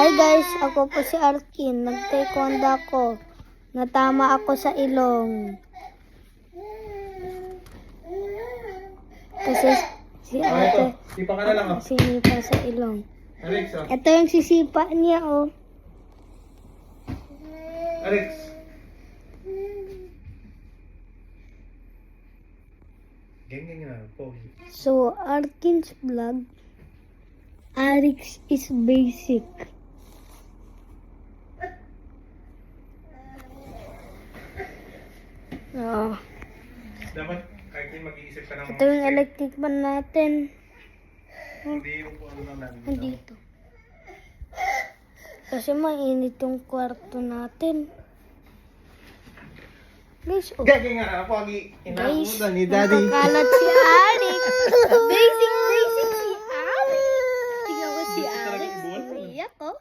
Hi guys, ako po si Arkin. Nag-taekwondo ako. Natama ako sa ilong. Kasi si ate, Sipa ka na lang, sinipa sa ilong. Alex, Ito yung sisipa niya, oh. Alex. Ganyan nga, pogi. So, Arkin's vlog. Alex is basic. Oh. Dapat kahit din mag-iisip ka ng Ito yung electric fan natin. Hindi yung kung ano naman. Nandito. Kasi mainit yung kwarto natin. Guys, oh. Ganyan nga, pogi. Guys, Inakutan ni Daddy. nakakalat si Alex. Basic si Alex. Tingnan ko si Alex. Umiyak, oh.